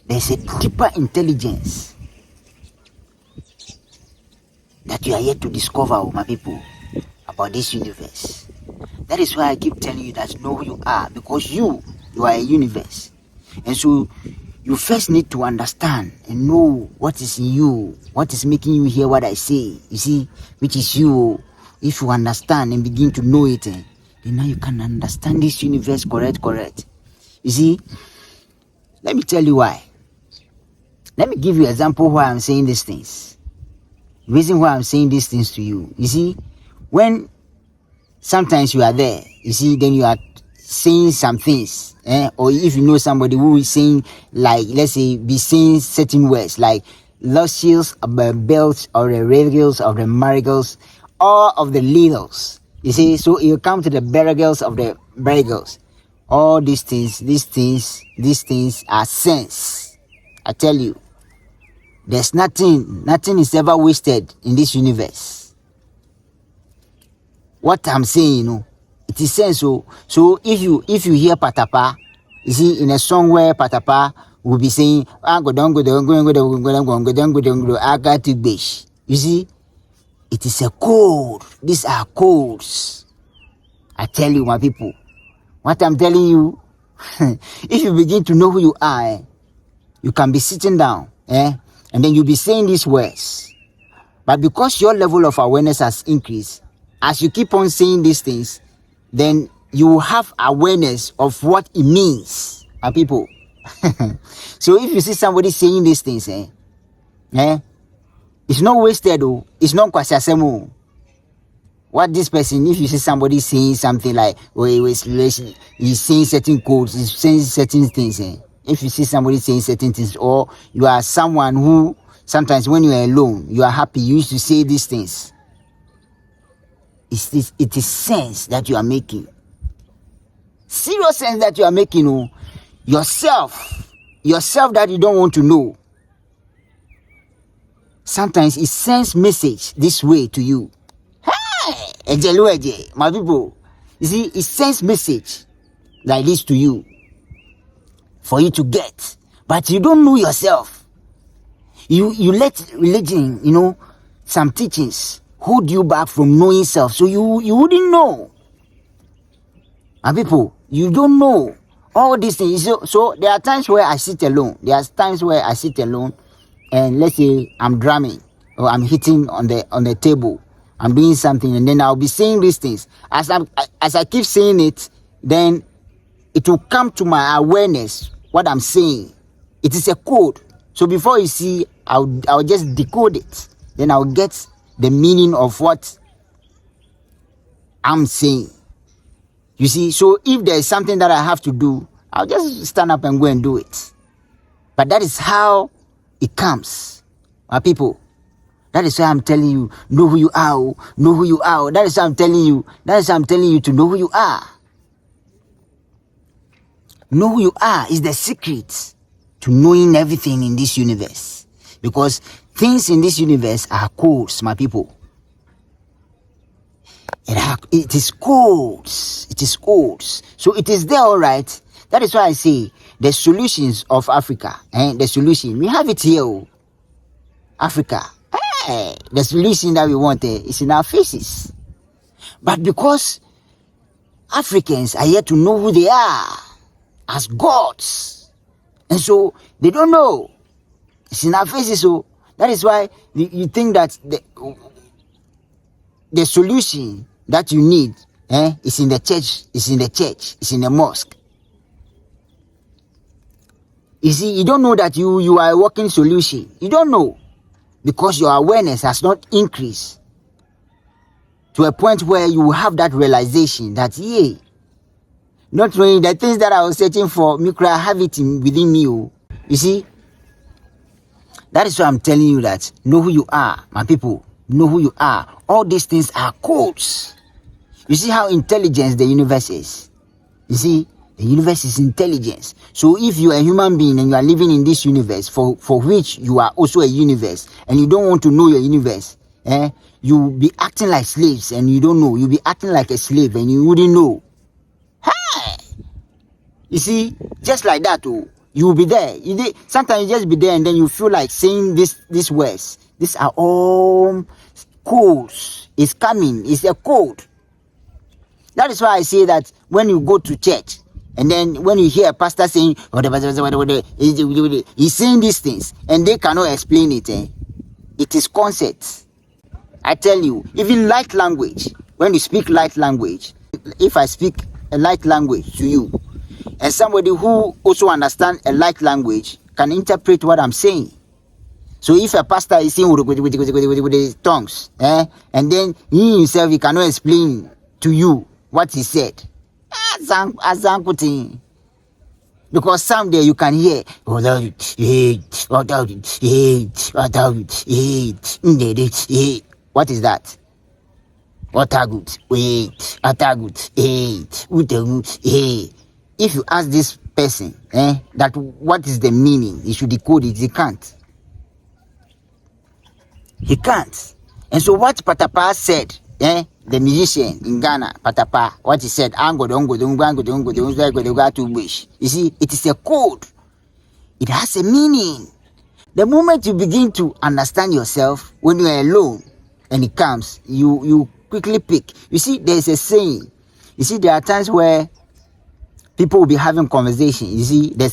There's a deeper intelligence that you are yet to discover, my people, about this universe. That is why I keep telling you that know who you are, because you are a universe. And so you first need to understand and know what is in you, what is making you hear what I say, you see, which is you. If you understand and begin to know it, then now you can understand this universe correct. You see, let me tell you why. Let me give you an example why I'm saying these things. The reason why I'm saying these things to you. You see, when sometimes you are there, you see, then you are saying some things, or if you know somebody who is saying, like, let's say, be saying certain words, like luscious of the belts or the regals of the marigals, all of the littles. You see, so you come to the barrigals of the barrigals. All these things are sense. I tell you, there's nothing is ever wasted in this universe. What I'm saying, it is sense. So if you hear Patapa, you see, in a song where Patapa will be saying, you see, it is a code. These are codes. I tell you, my people, what I'm telling you, if you begin to know who you are, you can be sitting down, and then you'll be saying these words. But because your level of awareness has increased, as you keep on saying these things, then you will have awareness of what it means, my people. So if you see somebody saying these things, it's not wasted, it's not kwasiasemo. What this person, if you see somebody saying something like, he's saying certain codes, he's saying certain things, if you see somebody saying certain things, or you are someone who sometimes when you are alone, you are happy, you used to say these things. It is sense that you are making. Serious sense that you are making, yourself that you don't want to know. Sometimes it sends message this way to you. Hey, my people, you see, it sends message like this to you for you to get, but you don't know yourself. You let religion, some teachings hold you back from knowing self, so you wouldn't know. My people, you don't know all these things. So there are times where I sit alone. And let's say I'm drumming or I'm hitting on the table. I'm doing something, and then I'll be saying these things. As I keep saying it, then it will come to my awareness what I'm saying. It is a code. So before you see, I'll just decode it. Then I'll get the meaning of what I'm saying. You see, so if there is something that I have to do, I'll just stand up and go and do it. But that is how it comes, my people. That is why I'm telling you, know who you are. Know who you are. That is why I'm telling you. That is why I'm telling you to know who you are. Know who you are is the secret to knowing everything in this universe. Because things in this universe are codes, my people. It is codes. It is codes. So it is there, all right. That is why I say the solutions of Africa. The solution, we have it here. Africa. The solution that we want is in our faces. But because Africans are yet to know who they are as gods, and so they don't know, it's in our faces. So that is why you think that the solution that you need is in the church, is in the mosque. You see, you don't know that you are a working solution. You don't know. Because your awareness has not increased to a point where you have that realization that, not knowing the things that I was searching for, I have it within me. You see, that is why I'm telling you that know who you are, my people. Know who you are. All these things are codes. You see how intelligent the universe is. You see, the universe is intelligence. So if you are a human being and you are living in this universe for which you are also a universe, and you don't want to know your universe, you be acting like slaves and you don't know. You be acting like a slave and you wouldn't know. Hey! You see, just like that, You will be there. Sometimes you just be there and then you feel like saying these words. These are all codes. It's coming. It's a code. That is why I say that when you go to church and then when you hear a pastor saying, he's saying these things and they cannot explain it. It is concepts. I tell you, even light language, when you speak light language, if I speak a light language to you, and somebody who also understands a light language can interpret what I'm saying. So if a pastor is saying with his tongues, and then he himself, he cannot explain to you what he said. Because someday you can hear, what is that? If you ask this person that what is the meaning, he should decode it. He can't. And so what Patapa said, the musician in Ghana, Patapa, what he said, you see, it is a code. It has a meaning. The moment you begin to understand yourself, when you are alone and it comes, you quickly pick. You see, there is a saying. You see, there are times where people will be having conversation. You see, there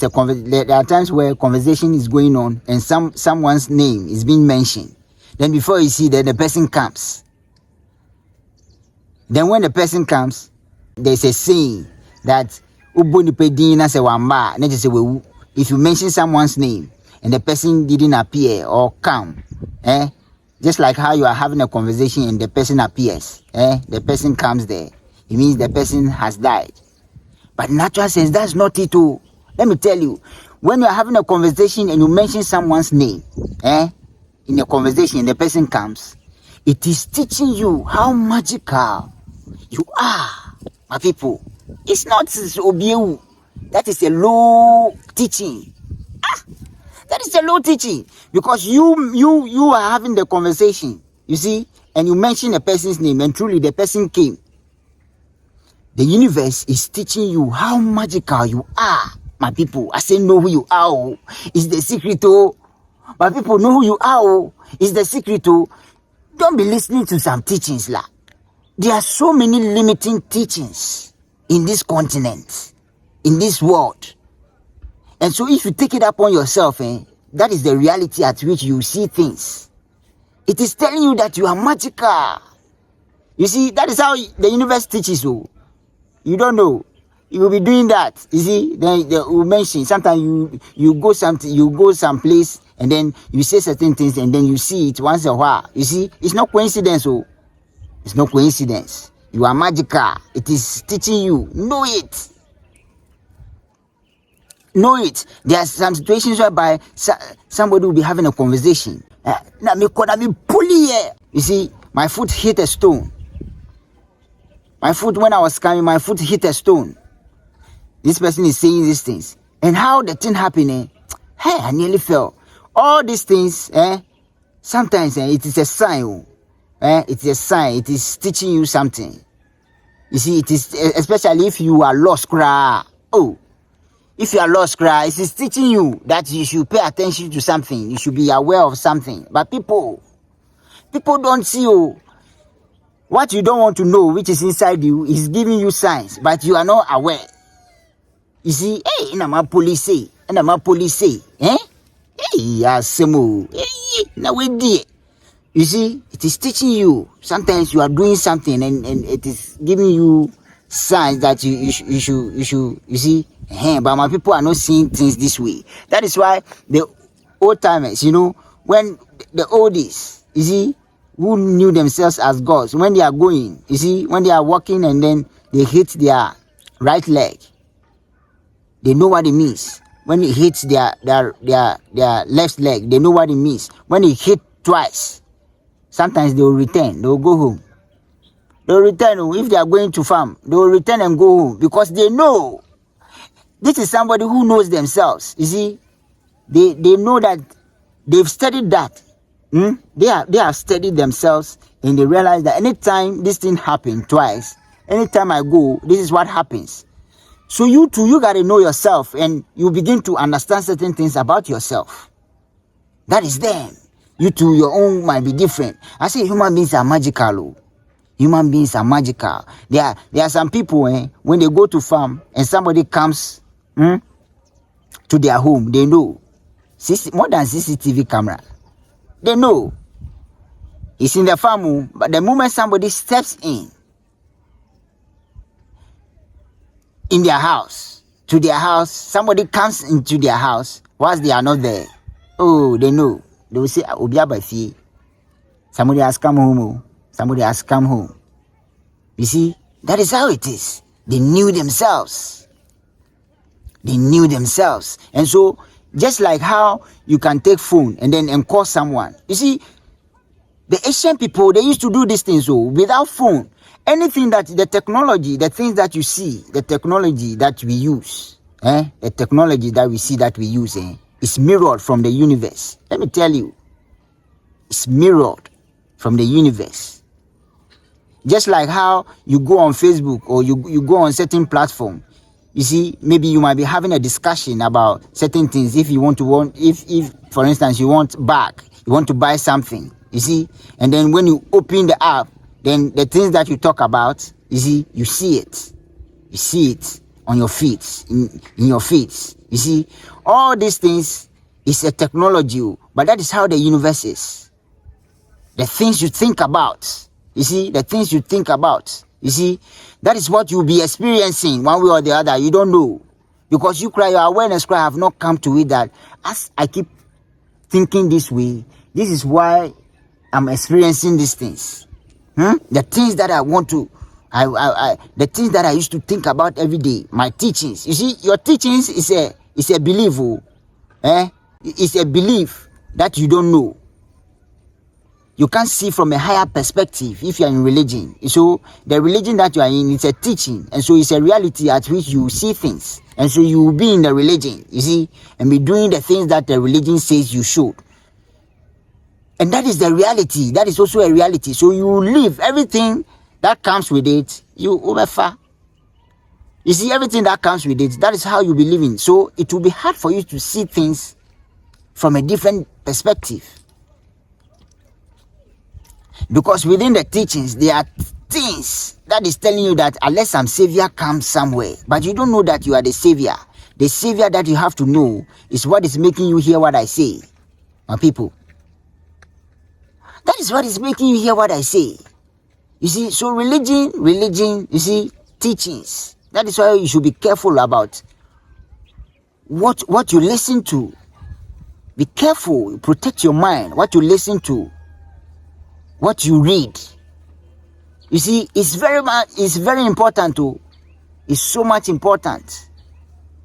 are times where conversation is going on and someone's name is being mentioned. Then before you see that the person comes. Then when the person comes, there's a saying that if you mention someone's name and the person didn't appear or come, just like how you are having a conversation and the person appears, the person comes there, it means the person has died. But in natural sense, that's not it too. Let me tell you, when you are having a conversation and you mention someone's name, in a conversation and the person comes, it is teaching you how magical you are, my people. It's not Obiu. That is a low teaching. That is a low teaching. Because you are having the conversation, you see, and you mention a person's name and truly the person came. The universe is teaching you how magical you are, my people. I say know who you are. It's the secret. My people, know who you are. It's the secret. Don't be listening to some teachings. There are so many limiting teachings in this continent, in this world. And so if you take it upon yourself, that is the reality at which you see things. It is telling you that you are magical. You see, that is how the universe teaches you. You don't know. You will be doing that. You see, then they will mention. Sometimes you go someplace and then you say certain things and then you see it once in a while. You see, it's not coincidence. It's no coincidence. You are magical. It is teaching you. Know it. Know it. There are some situations whereby somebody will be having a conversation. You see, my foot hit a stone. When I was coming, my foot hit a stone. This person is saying these things. And how the thing happened, I nearly fell. All these things, sometimes it is a sign. It is a sign. It is teaching you something. You see, it is, especially if you are lost, if you are lost, it is teaching you that you should pay attention to something. You should be aware of something. But people don't see you. What you don't want to know, which is inside you, is giving you signs, but you are not aware. You see, my police, you see, it is teaching you. Sometimes you are doing something and it is giving you signs that you should, you see, but my people are not seeing things this way. That is why the old timers, when the oldies, you see, who knew themselves as gods, when they are going, you see, when they are walking and then they hit their right leg, they know what it means. When it hits their left leg, they know what it means. When it hit twice, sometimes they will return, they will go home. They will return. If they are going to farm, they will return and go home because they know. This is somebody who knows themselves. You see, they know that they've studied that. They have studied themselves and they realize that anytime this thing happens twice, anytime I go, this is what happens. So you too, you got to know yourself, and you begin to understand certain things about yourself. That is them. You too, your own might be different. I say human beings are magical. Human beings are magical. There are some people, when they go to farm and somebody comes to their home, they know. More than CCTV camera. They know. It's in the farm, but the moment somebody steps in their house, to their house, somebody comes into their house whilst they are not there. Oh, they know. They will say, somebody has come home. Somebody has come home. You see, that is how it is. They knew themselves. They knew themselves. And so, just like how you can take phone and then call someone. You see, the ancient people, they used to do these things without phone. Anything that the technology, the things that you see, the technology that we use, the technology that we see that we use, is mirrored from the universe. Let me tell you, it's mirrored from the universe. Just like how you go on Facebook or you go on certain platform. You see, maybe you might be having a discussion about certain things. If for instance, you want to buy something, you see, and then when you open the app, then the things that you talk about, you see it. You see it on your feet, in your feet. You see, all these things is a technology, but that is how the universe is. The things you think about, you see, the things you think about, you see, that is what you'll be experiencing one way or the other. You don't know. Because your awareness cry have not come to it that as I keep thinking this way, this is why I'm experiencing these things. The things that I want to, the things that I used to think about every day, my teachings. You see, your teachings is a belief. It's a belief that you don't know. You can't see from a higher perspective if you are in religion. So the religion that you are in, it's a teaching. And so it's a reality at which you see things. And so you will be in the religion, you see, and be doing the things that the religion says you should. And that is the reality. That is also a reality. So you live everything that comes with it. You overfar. You see, everything that comes with it, that is how you be living. So it will be hard for you to see things from a different perspective. Because within the teachings, there are things that is telling you that unless some savior comes somewhere, but you don't know that you are the savior. The savior that you have to know is what is making you hear what I say, my people. That is what is making you hear what I say. You see, so religion, you see, teachings. That is why you should be careful about what you listen to. Be careful, protect your mind, what you listen to. What you read, you see, it's very important too. It's so much important.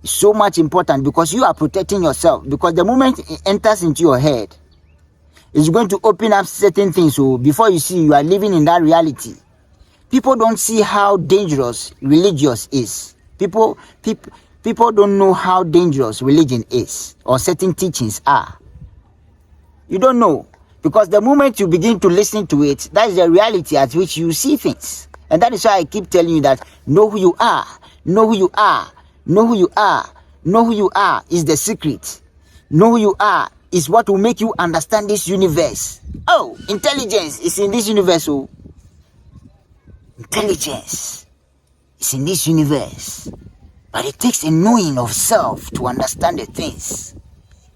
It's so much important because you are protecting yourself. Because the moment it enters into your head, it's going to open up certain things. So before you see, you are living in that reality. People don't see how dangerous religious is. People don't know how dangerous religion is or certain teachings are. You don't know. Because the moment you begin to listen to it, that is the reality at which you see things. And that is why I keep telling you that know who you are. Know who you are. Know who you are. Know who you are is the secret. Know who you are is what will make you understand this universe. Oh, intelligence is in this universe. Oh. Intelligence is in this universe. But it takes a knowing of self to understand the things.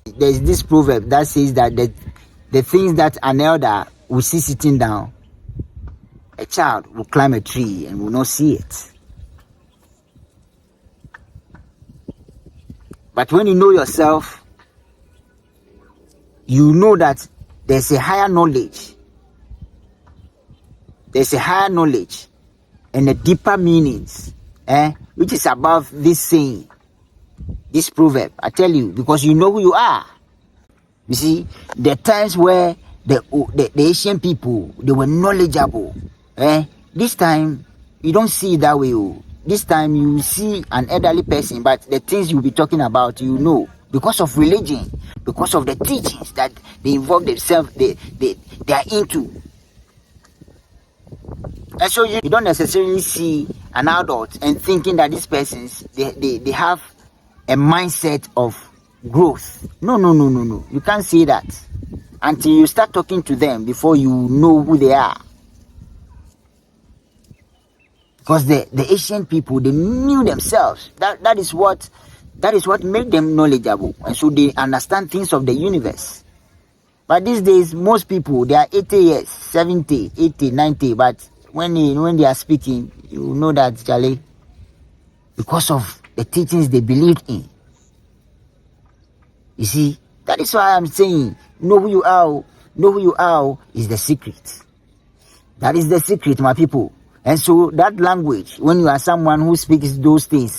There is this proverb that says that the things that an elder will see sitting down, a child will climb a tree and will not see it. But when you know yourself, you know that there's a higher knowledge. There's a higher knowledge and a deeper meanings, which is above this saying, this proverb. I tell you, because you know who you are. You see, the times where the Asian people, they were knowledgeable. This time, you don't see it that way. This time, you see an elderly person, but the things you'll be talking about, you know. Because of religion, because of the teachings that they involve themselves, they are into. And so you don't necessarily see an adult and thinking that these persons they have a mindset of growth. No. You can't say that until you start talking to them before you know who they are. Because the ancient people, they knew themselves. That is what made them knowledgeable, and so they understand things of the universe. But these days, most people, they are 80 years, 70, 80, 90, but when they are speaking, you know that, Charlie, because of the teachings they believed in. You see, that is why I'm saying, know who you are. Know who you are is the secret. That is the secret, my people. And so that language, when you are someone who speaks those things,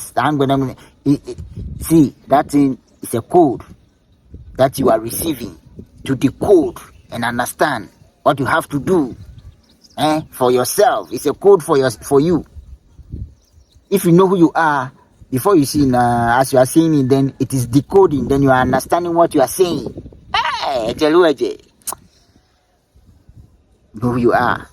see, that thing is a code that you are receiving to decode and understand what you have to do for yourself. It's a code for you. If you know who you are, before you see, as you are saying it, then it is decoding, then you are understanding what you are saying. Hey, know who you are.